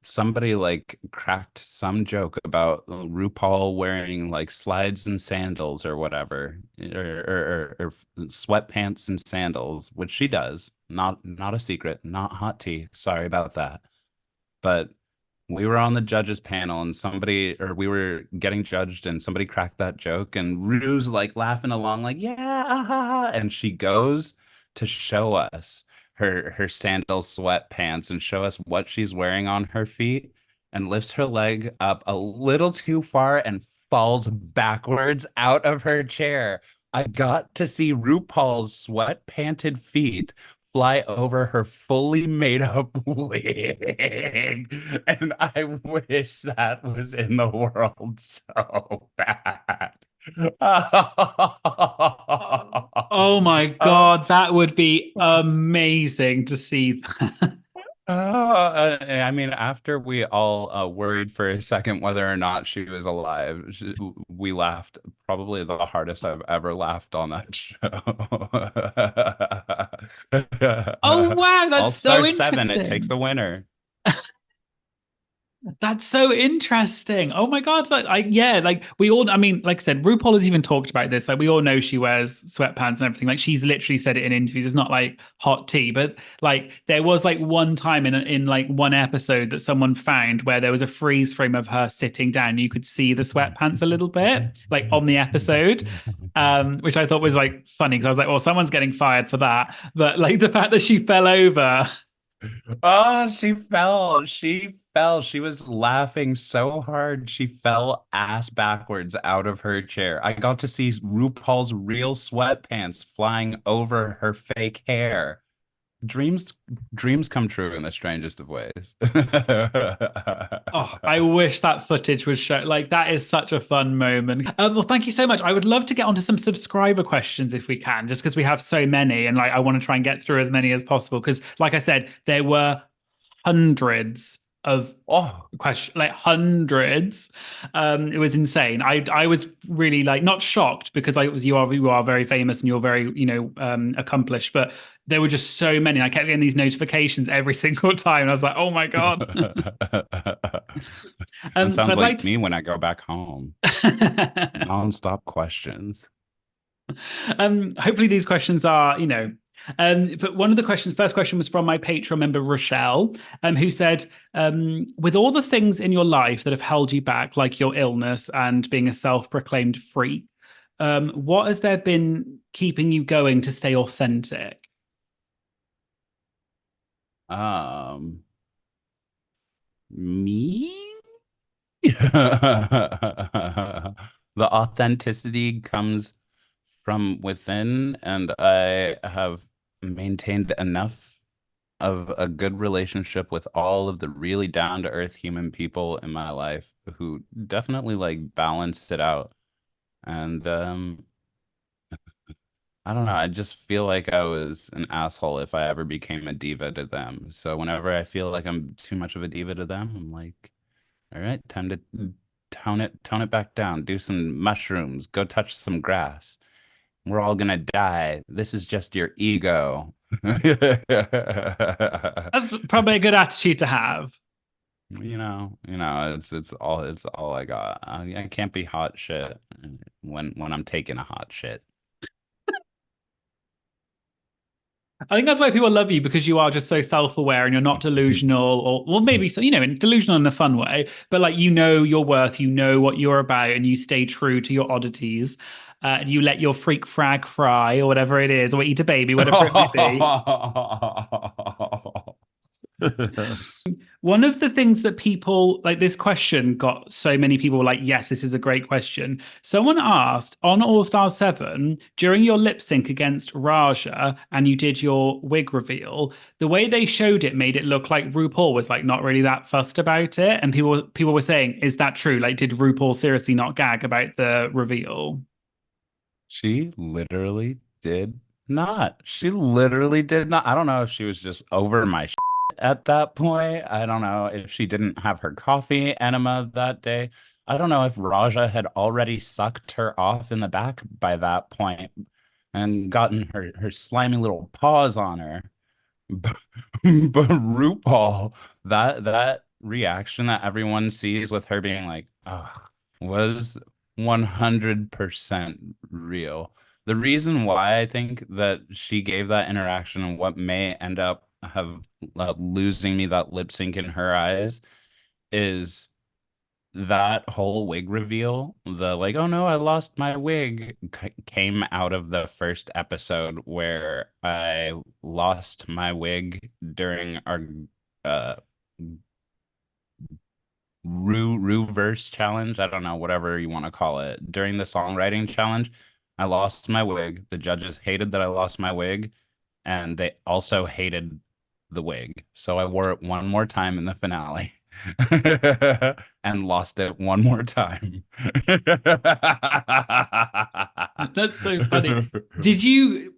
somebody like cracked some joke about RuPaul wearing like slides and sandals or whatever, or sweatpants and sandals, which she does. Not a secret, not hot tea. Sorry about that. But we were on the judges panel and we were getting judged and somebody cracked that joke and Rue's like laughing along like, yeah, ah, ha, ha," and she goes to show us her sandal sweatpants and show us what she's wearing on her feet and lifts her leg up a little too far and falls backwards out of her chair. I got to see RuPaul's sweat-panted feet fly over her fully made up wig. And I wish that was in the world so bad. Oh my God, that would be amazing to see that. I mean, after we all worried for a second whether or not she was alive, we laughed probably the hardest I've ever laughed on that show. Oh wow, All that's Star so 7, it takes interesting. a winner. That's so interesting. Oh my God. Yeah, like we all, I mean, like I said, RuPaul has even talked about this. Like we all know she wears sweatpants and everything. Like she's literally said it in interviews. It's not like hot tea, but like there was like one time in like one episode that someone found where there was a freeze frame of her sitting down. You could see the sweatpants a little bit, like on the episode. Which I thought was like funny because I was like, well, someone's getting fired for that. But like the fact that she fell over. Oh, she fell. She fell. She was laughing so hard. She fell ass backwards out of her chair. I got to see RuPaul's real sweatpants flying over her fake hair. Dreams, dreams come true in the strangest of ways. Oh, I wish that footage was shown. Like that is such a fun moment. Well, thank you so much. I would love to get onto some subscriber questions if we can, just because we have so many, and like I want to try and get through as many as possible. Because, like I said, there were hundreds of Oh, questions, like hundreds. It was insane. I was really like not shocked because like it was you are very famous and you're very accomplished, but there were just so many. I kept getting these notifications every single time. And I was like, oh my God. that So sounds I'd like like me when I go back home. to. Non-stop questions. Hopefully these questions are, but one of the questions, first question was from my Patreon member, Rochelle, who said, with all the things in your life that have held you back, like your illness and being a self-proclaimed freak, what has there been keeping you going to stay authentic? Me? The authenticity comes from within, and I have maintained enough of a good relationship with all of the really down-to-earth human people in my life who definitely like balanced it out. And I don't know, I just feel like I was an asshole if I ever became a diva to them. So whenever I feel like I'm too much of a diva to them, I'm like, all right, time to tone it back down. Do some mushrooms. Go touch some grass. We're all gonna die. This is just your ego. That's probably a good attitude to have. It's all I got. I can't be hot shit when I'm taking a hot shit. I think that's why people love you because you are just so self-aware and you're not delusional or well maybe so delusional in a fun way, but like you know your worth, you know what you're about and you stay true to your oddities. And you let your freak frag fry or whatever it is or eat a baby, whatever it may be. One of the things that people like this question got so many people were like, yes, this is a great question. Someone asked on All Star 7 during your lip sync against Raja and you did your wig reveal, the way they showed it made it look like RuPaul was like not really that fussed about it. And people were saying, is that true? Like, did RuPaul seriously not gag about the reveal? She literally did not. She literally did not. I don't know if she was just over my shit at that point. I don't know if she didn't have her coffee enema that day. I don't know if Raja had already sucked her off in the back by that point and gotten her slimy little paws on her. But, but RuPaul, that reaction that everyone sees with her being like, oh, was 100% real. The reason why I think that she gave that interaction and what may end up have losing me that lip sync in her eyes is that whole wig reveal, the like, oh no, I lost my wig, came out of the first episode where I lost my wig during our uh Rue verse challenge. I don't know, whatever you want to call it. During the songwriting challenge, I lost my wig. The judges hated that I lost my wig, and they also hated the wig. So I wore it one more time in the finale and lost it one more time. That's so funny. Did you?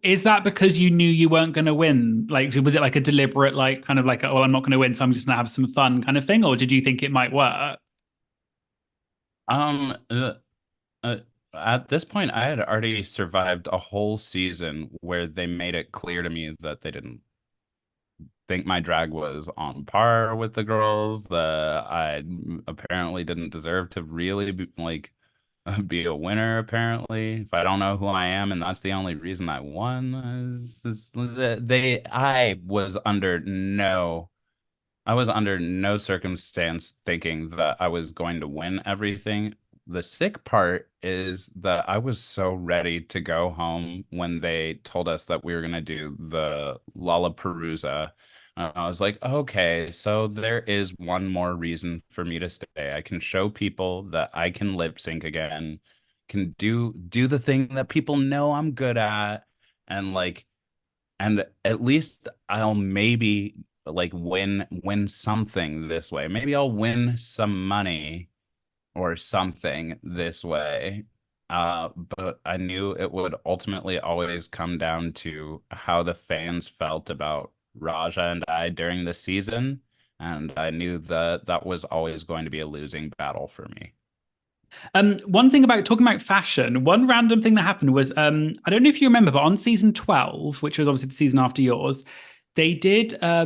Is that because you knew you weren't going to win? Like, was it like a deliberate, like, kind of like, oh, I'm not going to win, so I'm just going to have some fun kind of thing, or did you think it might work? Um, uh, uh, at this point, I had already survived a whole season where they made it clear to me that they didn't think my drag was on par with the girls, that I apparently didn't deserve to really be like be a winner, apparently. If I don't know who I am and that's the only reason I won, I was under no circumstance thinking that I was going to win everything. The sick part is that I was so ready to go home when they told us that we were going to do the Lollapalooza. I was like, okay, so there is one more reason for me to stay. I can show people that I can lip sync again, can do the thing that people know I'm good at, and like and at least I'll maybe like win something this way. Maybe I'll win some money or something this way. But I knew it would ultimately always come down to how the fans felt about Raja and I during the season, and I knew that that was always going to be a losing battle for me. One thing about talking about fashion, one random thing that happened was I don't know if you remember, but on season 12, which was obviously the season after yours, they did a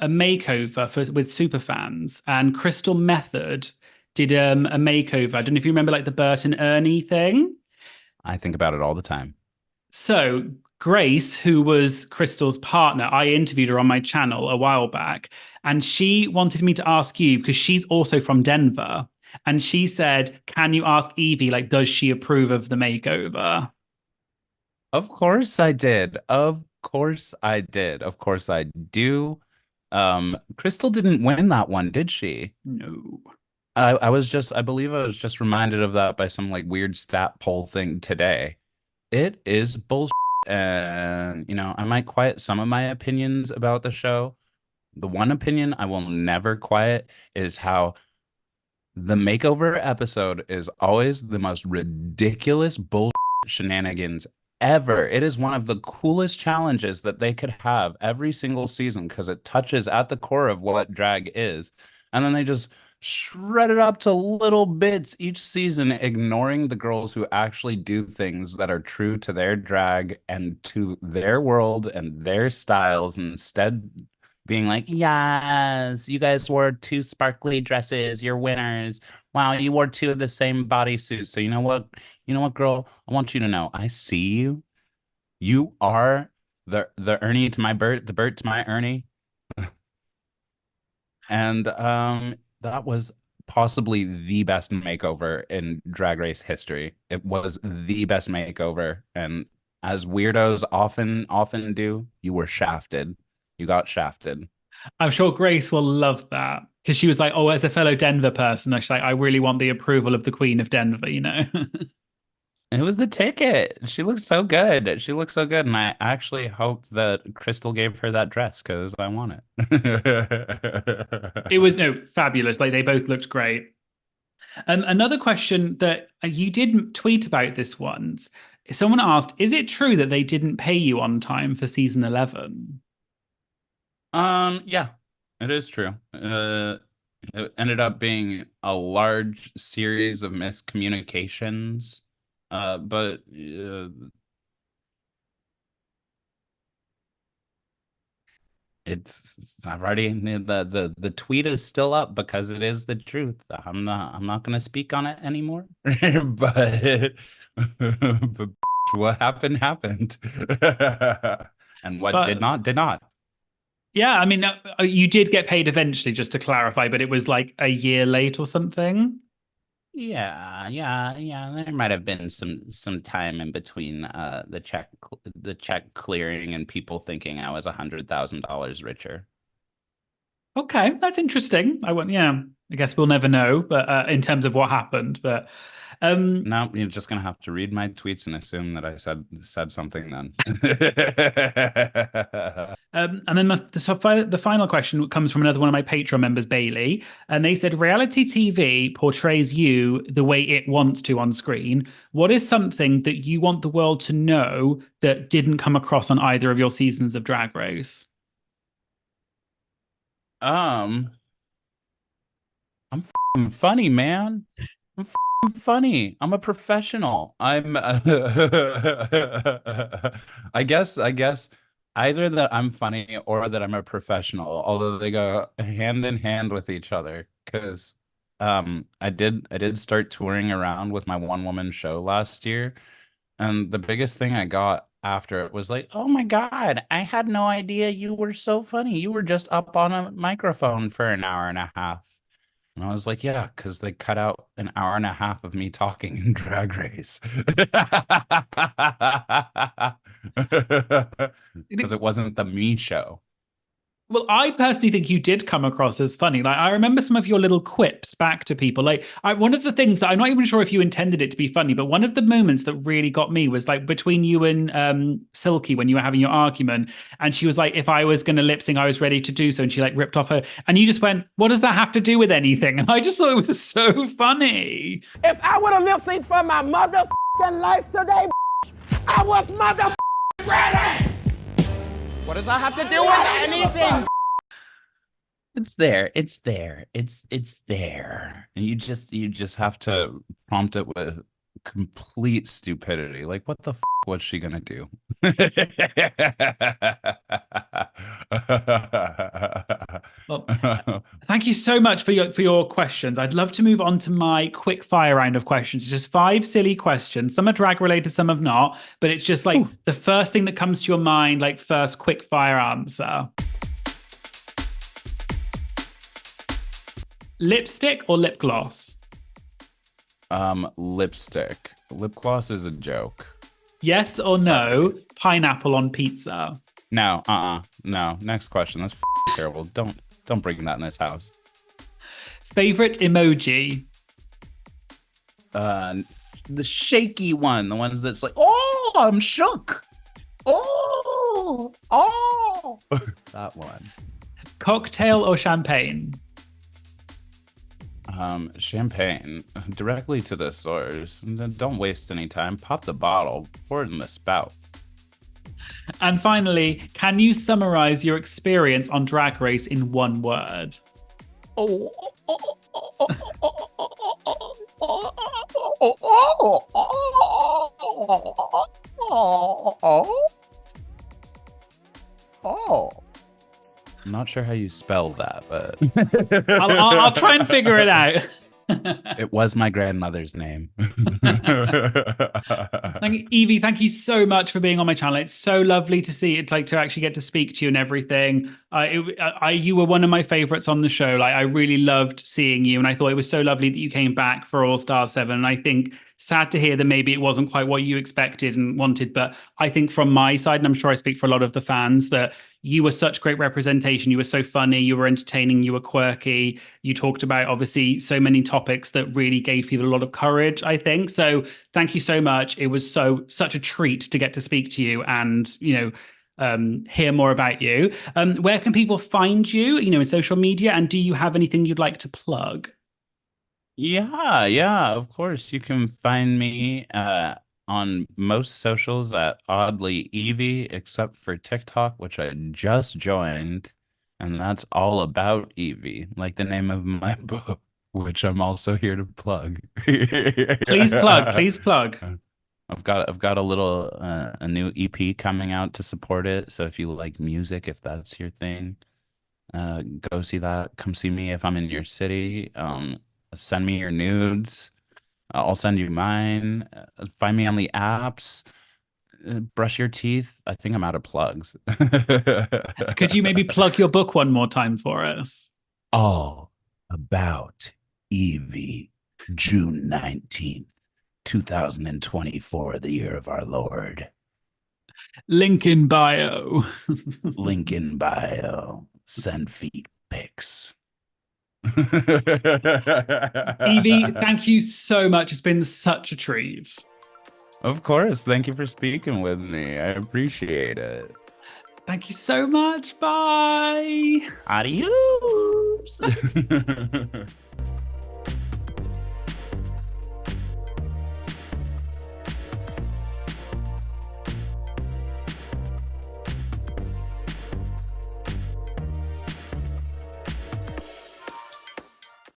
makeover with superfans, and Crystal Method did a makeover. I don't know if you remember, like the Bert and Ernie thing. I think about it all the time. So Grace, who was Crystal's partner, I interviewed her on my channel a while back, and she wanted me to ask you because she's also from Denver. And she said, "Can you ask Yvie, like, does she approve of the makeover?" Of course I did. Of course I did. Of course I do. Crystal didn't win that one, did she? No. I believe I was just reminded of that by some like weird stat poll thing today. It is bullshit. And, I might quiet some of my opinions about the show. The one opinion I will never quiet is how the makeover episode is always the most ridiculous bullshit shenanigans ever. It is one of the coolest challenges that they could have every single season because it touches at the core of what drag is. And then they just shred it up to little bits each season, ignoring the girls who actually do things that are true to their drag and to their world and their styles, and instead being like, yes, you guys wore two sparkly dresses, you're winners. Wow, you wore two of the same bodysuits. So you know what? You know what, girl? I want you to know I see you. You are the Ernie to my Bert, the Bert to my Ernie. And that was possibly the best makeover in Drag Race history. It was the best makeover. And as weirdos often do, you were shafted. You got shafted. I'm sure Grace will love that because she was like, "Oh, as a fellow Denver person, she's like, I really want the approval of the Queen of Denver," you know? It was the ticket. She looked so good. She looked so good. And I actually hope that Crystal gave her that dress because I want It it. was no fabulous. Like they both looked great. Another question that you did tweet about this once. Someone asked, "Is it true that they didn't pay you on time for season 11?" Yeah, it is true. It ended up being a large series of miscommunications. But I've already the tweet is still up because it is the truth. I'm not gonna speak on it anymore. But but what happened happened. And what did But not did not. Yeah, I mean, you did get paid eventually, just to clarify, but it was like a year late or something. Yeah. There might have been some time in between the check clearing and people thinking I was $100,000 richer. Okay, that's interesting. I want, yeah, I guess we'll never know, but in terms of what happened, but um, No, you're just gonna have to read my tweets and assume that I said something then. and then the final question comes from another one of my Patreon members, Bailey, and they said reality TV portrays you the way it wants to on screen. What is something that you want the world to know that didn't come across on either of your seasons of Drag Race? Um, I'm funny, man. I'm funny. I'm a professional. I guess either that I'm funny or that I'm a professional, although they go hand in hand with each other. Because I did start touring around with my one woman show last year, and the biggest thing I got after it was like, "Oh my God, I had no idea you were so funny. You were just up on a microphone for an hour and a half." And I was like, yeah, because they cut out an hour and a half of me talking in Drag Race. Because it wasn't the me show. Well, I personally think you did come across as funny. Like, I remember some of your little quips back to people. Like, one of the things that I'm not even sure if you intended it to be funny, but one of the moments that really got me was like between you and Silky when you were having your argument, and she was like, "If I was going to lip sync, I was ready to do so," and she like ripped off her, and you just went, "What does that have to do with anything?" And I just thought it was so funny. If I would have lip synced for my motherfucking life today, I was motherfucking ready. What does that have to do with anything? It's there. It's there. It's there. And you just have to prompt it with complete stupidity. Like, what the was she gonna do? Well, thank you so much for your questions. I'd love to move on to my quick fire round of questions. It's just five silly questions. Some are drag related, some have not, but it's just like the first thing that comes to your mind, like first quick fire answer. Lipstick or lip gloss? Lipstick. Lip gloss is a joke. Yes or no, pineapple on pizza? No, no. Next question. That's terrible. Don't bring that in this house. Favorite emoji? The shaky one, the ones that's like, oh, I'm shook. Oh, that one. Cocktail or champagne? Champagne directly to the source. Don't waste any time. Pop the bottle, pour it in the spout. And finally, can you summarize your experience on Drag Race in one word? I'm not sure how you spell that, but I'll try and figure it out. it was my grandmother's name. Yvie, thank you so much for being on my channel. It's so lovely to see it, like to actually get to speak to you and everything. You were one of my favorites on the show. Like, I really loved seeing you, and I thought it was so lovely that you came back for All Star 7. And I think sad to hear that maybe it wasn't quite what you expected and wanted, but I think from my side, and I'm sure I speak for a lot of the fans, that you were such great representation. You were so funny, you were entertaining, you were quirky. You talked about obviously so many topics that really gave people a lot of courage, I think. So thank you so much. It was such a treat to get to speak to you and, hear more about you. Where can people find you, in social media? And do you have anything you'd like to plug? Yeah, of course. You can find me on most socials at Oddly Yvie, except for TikTok, which I just joined, and that's all about Yvie, like the name of my book, which I'm also here to plug. Please plug, please plug. I've got a new EP coming out to support it. So if you like music, if that's your thing, go see that. Come see me if I'm in your city. Send me your nudes. I'll send you mine. Find me on the apps. Brush your teeth. I think I'm out of plugs. Could you maybe plug your book one more time for us? All about Yvie, June 19th, 2024, the year of our Lord. Link in bio. Link in bio. Send feet pics. Yvie, thank you so much. It's been such a treat. Of course. Thank you for speaking with me. I appreciate it. Thank you so much. Bye. Adios.